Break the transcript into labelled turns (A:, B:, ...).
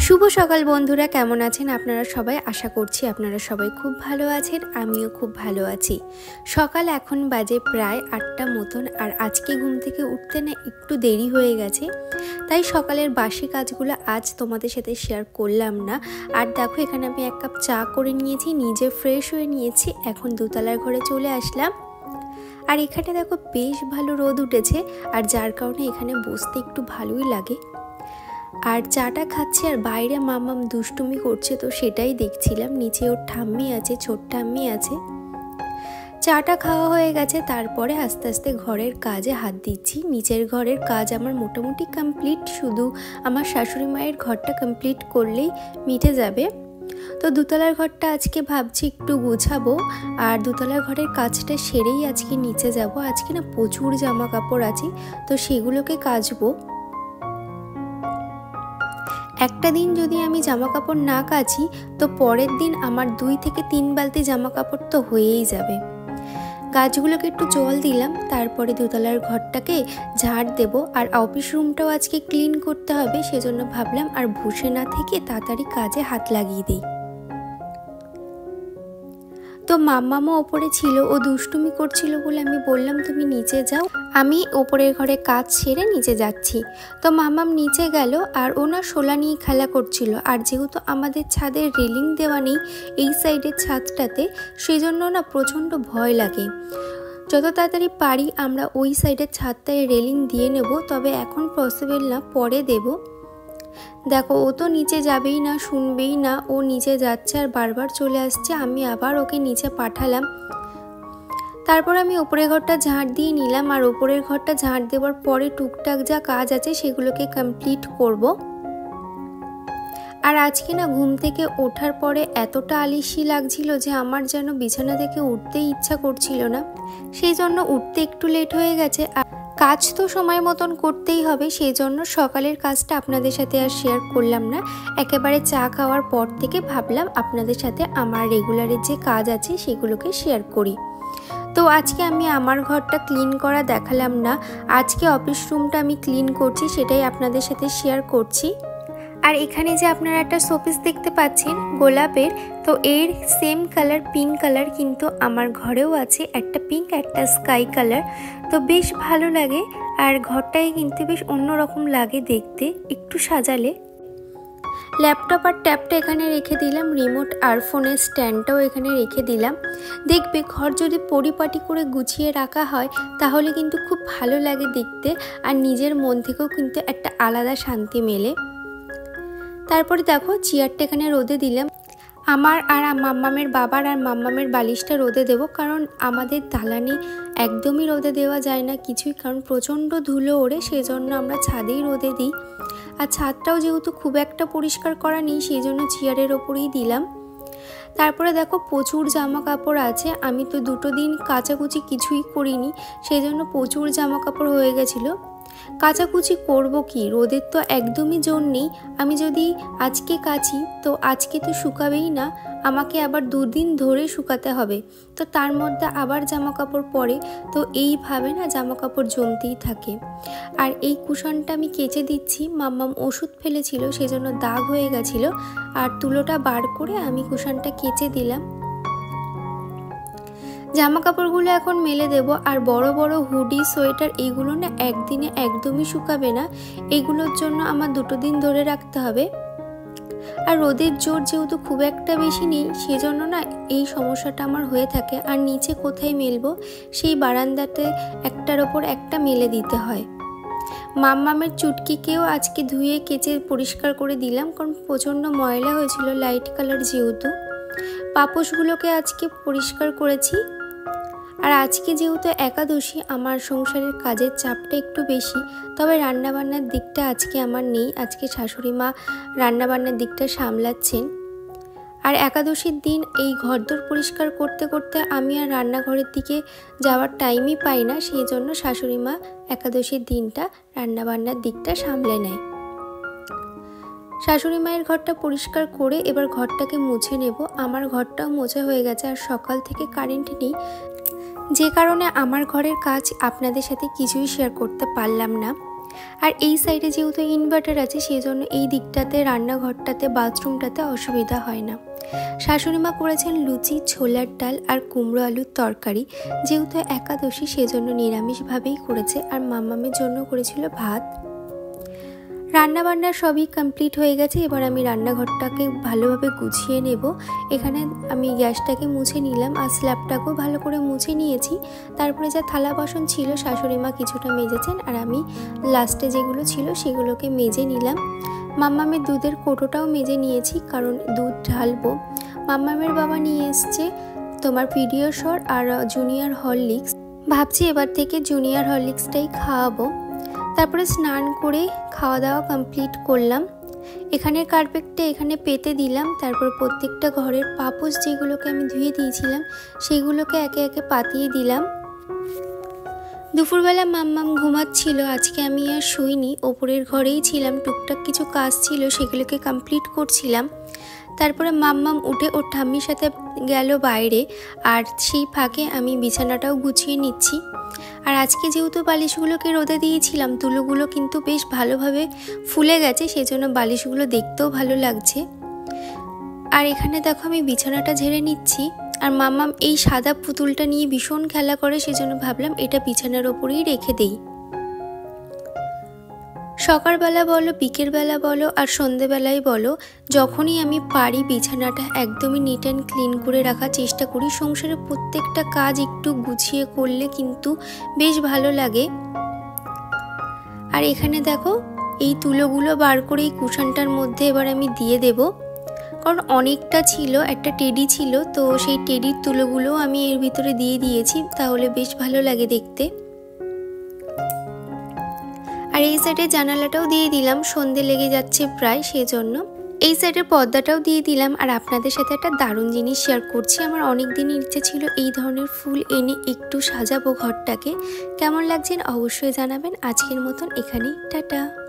A: শুভ সকাল বন্ধুরা, কেমন আছেন আপনারা সবাই? আশা করছি আপনারা সবাই খুব ভালো আছেন। আমিও খুব ভালো আছি। সকাল এখন বাজে প্রায় 8টা মতন, আর আজকে ঘুম থেকে উঠতে না একটু দেরি হয়ে গেছে, তাই সকালের বাসি কাজগুলো আজ তোমাদের সাথে শেয়ার করলাম না। আর দেখো, এখানে আমি 1 কাপ চা করে নিয়েছি, নিজে ফ্রেশ হয়ে নিয়েছি, এখন দোতলার ঘরে চলে আসলাম। আর এখানে দেখো বেশ ভালো রোদ উঠেছে, আর যার কারণে এখানে বসতে একটু ভালোই লাগে। আর চাটা খাচ্ছি, আর বাইরে মামাম দুষ্টুমি করছে, তো সেটাই দেখছিলাম। নিচে ওর ঠাম্মি আছে, ছোট ঠাম্মি আছে। চাটা খাওয়া হয়ে গেছে, তারপরে আস্তে আস্তে ঘরের কাজে হাত দিচ্ছি। নিচের ঘরের কাজ আমার মোটামুটি কমপ্লিট, শুধু আমার শাশুড়ি মায়ের ঘরটা কমপ্লিট করলেই মিটে যাবে। তো দোতলার ঘরটা আজকে ভাবছি একটু গুছাবো, আর দোতলার ঘরের কাজটা সেরেই আজকে নিচে যাব। আজকে না প্রচুর জামা কাপড় আছে, তো সেগুলোকে কাচবো। একটা দিন যদি আমি জামা কাপড় না কাচি, তো পরের দিন আমার 2 থেকে 3 বালতি জামা কাপড় তো হয়েই যাবে। গাছগুলোকে একটু জল দিলাম, তারপরে দোতলার ঘরটাকে ঝাড় দেব। আর অফিস রুমটাও আজকে ক্লিন করতে হবে, সেজন্য ভাবলাম আর বসে না থেকে তাড়াতাড়ি কাজে হাত লাগিয়ে দিই। তো মাম্মামও ওপরে ছিল, ও দুষ্টুমি করছিল বলে আমি বললাম তুমি নিচে যাও, আমি ওপরের ঘরে কাজ সেরে নিচে যাচ্ছি। তো মাম্মাম নিচে গেল, আর ও না শোলা নিয়ে খেলা করছিল। আর যেহেতু আমাদের ছাদের রেলিং দেওয়া নেই এই সাইডের ছাদটাতে, সেই জন্য না প্রচণ্ড ভয় লাগে। যত তাড়াতাড়ি পারি আমরা ওই সাইডের ছাদটায় রেলিং দিয়ে নেব, তবে এখন পসিবল না, পরে দেব। দেখো, ও তো নিচে যাবেই না, শুনবেই না, ও নিচে যাচ্ছে আর বারবার চলে আসছে। আমি আবার ওকে নিচে পাঠালাম। তারপর আমি ওপরের ঘরটা ঝাড় দিয়ে নিলাম, আর ওপরের ঘরটা ঝাড় দেওয়ার পরে টুকটাক যা কাজ আছে সেগুলোকে কমপ্লিট করব। আর আজকে না ঘুম থেকে ওঠার পরে এতটা আলিশি লাগছিল যে আমার যেন বিছানা থেকে উঠতেই ইচ্ছা করছিল না, সেই জন্য উঠতে একটু লেট হয়ে গেছে। কাজ তো সময় মতন করতেই হবে, সেই জন্য সকালের কাজটা আপনাদের সাথে আর শেয়ার করলাম না। একেবারে চা খাওয়ার পর থেকে ভাবলাম আপনাদের সাথে আমার রেগুলারের যে কাজ আছে সেগুলোকে শেয়ার করি। তো আজকে আমি আমার ঘরটা ক্লিন করা দেখালাম না, আজকে অফিস রুমটা আমি ক্লিন করছি, সেটাই আপনাদের সাথে শেয়ার করছি। আর এখানে যে আপনারা একটা শোপিস দেখতে পাচ্ছেন গোলাপের, তো এর সেম কালার পিঙ্ক কালার কিন্তু আমার ঘরেও আছে, একটা পিঙ্ক একটা স্কাই কালার। তো বেশ ভালো লাগে, আর ঘরটাই কিন্তু বেশ অন্যরকম লাগে দেখতে একটু সাজালে। ল্যাপটপ আর ট্যাবটা এখানে রেখে দিলাম, রিমোট আর ফোনের স্ট্যান্ডটাও এখানে রেখে দিলাম। দেখবে ঘর যদি পরিপাটি করে গুছিয়ে রাখা হয় তাহলে কিন্তু খুব ভালো লাগে দেখতে, আর নিজের মন থেকেও কিন্তু একটা আলাদা শান্তি মেলে। তারপরে দেখো চেয়ারটা এখানে রোদে দিলাম। আমার আর মাম্মামের বাবার আর মাম্মামের বালিশটা রোদে দেব, কারণ আমাদের দালানে একদমই রোদে দেওয়া যায় না কিছুই, কারণ প্রচণ্ড ধুলো ওড়ে, সেজন্য আমরা ছাদেই রোদে দিই। আর ছাদটাও যেহেতু খুব একটা পরিষ্কার করা নেই, সেই জন্য চেয়ারের ওপরেই দিলাম। তারপরে দেখো প্রচুর জামা কাপড় আছে, আমি তো 2 দিন কাচাকুচি কিছুই করিনি, সেই জন্য প্রচুর জামা কাপড় হয়ে গেছিলো। কাচাকুচি করব কি, রোদের তো একদমই জোর নেই। আমি যদি আজকে কাচি তো আজকে তো শুকাবেই না, আমাকে আবার 2 দিন ধরে শুকাতে হবে, তো তার মধ্যে আবার জামা কাপড় পরে, তো এইভাবে না জামা কাপড় জমতেই থাকে। আর এই কুশনটা আমি কেচে দিচ্ছি, মাম্মাম ওষুধ ফেলেছিল সেজন্য দাগ হয়ে গেছিলো, আর তুলোটা বার করে আমি কুশনটা কেচে দিলাম। জামা কাপড়গুলো এখন মেলে দেব। আর বড় বড় হুডি সোয়েটার এইগুলো না একদিনে একদমই শুকাবে না, এগুলোর জন্য আমার 2 দিন ধরে রাখতে হবে। আর রোদের জোর যেহেতু খুব একটা বেশি নেই, সেজন্য না এই সমস্যাটা আমার হয়ে থাকে। আর নিচে কোথায় মেলবো, সেই বারান্দাতে একটার ওপর একটা মেলে দিতে হয়। মাম্মামের চুটকিকেও আজকে ধুয়ে কেচে পরিষ্কার করে দিলাম, কারণ প্রচণ্ড ময়লা হয়েছিল লাইট কালার যেহেতু। পাপোশগুলোকে আজকে পরিষ্কার করেছি। আর আজকে যেহেতু একাদশী, আমার সংসারের কাজের চাপটা একটু বেশি, তবে রান্নাবান্নার দিকটা আজকে আমার নেই, আজকে শাশুড়ি মা রান্নাবান্নার দিকটা সামলাচ্ছেন। আর একাদশীর দিন এই ঘরদোর পরিষ্কার করতে করতে আমি আর রান্নাঘরের দিকে যাওয়ার টাইমই পাই না, সেই জন্য শাশুড়ি মা একাদশীর দিনটা রান্নাবান্নার দিকটা সামলে নেয়। শাশুড়ি মায়ের ঘরটা পরিষ্কার করে এবার ঘরটাকে মুছে নেব। আমার ঘরটাও মোছা হয়ে গেছে, আর সকাল থেকে কারেন্ট নেই, যে কারণে আমার ঘরের কাজ আপনাদের সাথে কিছুই শেয়ার করতে পারলাম না। আর এই সাইডে যেহেতু ইনভার্টার আছে সেই জন্য এই দিকটাতে রান্নাঘরটাতে বাথরুমটাতে অসুবিধা হয় না। শাশুড়ি মা করেছেন লুচি, ছোলার ডাল আর কুমড়ো আলুর তরকারি। যেহেতু একাদশী সেজন্য নিরামিষভাবেই করেছে। আর মাম্মামের জন্য করেছিল ভাত। রান্নাবান্না সবই কমপ্লিট হয়ে গেছে। এবার আমি রান্নাঘরটাকে ভালোভাবে গুছিয়ে নেব। এখানে আমি গ্যাসটাকে মুছে নিলাম আর স্ল্যাবটাকেও ভালো করে মুছে নিয়েছি। তারপরে যা থালা বাসন ছিল শাশুড়ি মা কিছুটা মেজেছেন আর আমি লাস্টে যেগুলো ছিল সেগুলোকে মেজে নিলাম। মাম্মামের দুধের কৌটোটাও মেজে নিয়েছি, কারণ দুধ ঢালবো। মাম্মামের বাবা নিয়ে এসছে তোমার পিডিয়াশোর আর জুনিয়র হরলিক্স। ভাবছি এবার থেকে জুনিয়র হরলিক্সটাই খাওয়াবো। তারপরে স্নান করে খাওয়া দাওয়া কমপ্লিট করলাম। এখানের কার্পেটটা এখানে পেতে দিলাম। তারপর প্রত্যেকটা ঘরের পাপোশ যেগুলোকে আমি ধুয়ে দিয়েছিলাম সেগুলোকে একে একে পাতিয়ে দিলাম। দুপুরবেলা মাম্মাম ঘুমাচ্ছিল, আজকে আমি আর শুইনি, ওপরের ঘরেই ছিলাম। টুকটাক কিছু কাজ ছিল সেগুলোকে কমপ্লিট করছিলাম। তারপরে মাম্মাম উঠে ওর ঠাম্মির সাথে গেল বাইরে, আর সেই ফাঁকে আমি বিছানাটাও গুছিয়ে নিচ্ছি। আর আজকে যেহেতু বালিশগুলোকে রোদে দিয়েছিলাম, তুলোগুলো কিন্তু বেশ ভালোভাবে ফুলে গেছে, সেই জন্য বালিশগুলো দেখতেও ভালো লাগছে। আর এখানে দেখো আমি বিছানাটা ঝেড়ে নিচ্ছি। আর মাম্মাম এই সাদা পুতুলটা নিয়ে ভীষণ খেলা করে, সেজন্য ভাবলাম এটা বিছানার ওপরেই রেখে দেই। সকালবেলা বলো, বিকেলবেলা বলো আর সন্ধেবেলায় বলো, যখনই আমি পারি বিছানাটা একদমই নিট অ্যান্ড ক্লিন করে রাখার চেষ্টা করি। সংসারের প্রত্যেকটা কাজ একটু গুছিয়ে করলে কিন্তু বেশ ভালো লাগে। আর এখানে দেখো এই তুলোগুলো বার করে এই কুশনটার মধ্যে এবার আমি দিয়ে দেব, কারণ অনেকটা ছিল, একটা টেডি ছিল, তো সেই টেডির তুলোগুলো আমি এর ভিতরে দিয়ে দিয়েছি, তাহলে বেশ ভালো লাগে দেখতে। আর এই সাইডে জানালাটাও দিয়ে দিলাম, সন্ধে লেগে যাচ্ছে প্রায়, সেই জন্য এই সাইডের পর্দাটাও দিয়ে দিলাম। আর আপনাদের সাথে একটা দারুণ জিনিস শেয়ার করছি। আমার অনেক দিনের ইচ্ছে ছিল এই ধরনের ফুল এনে একটু সাজাবো ঘরটাকে। কেমন লাগছেন অবশ্যই জানাবেন। আজকের মতন এখানেই, টাটা।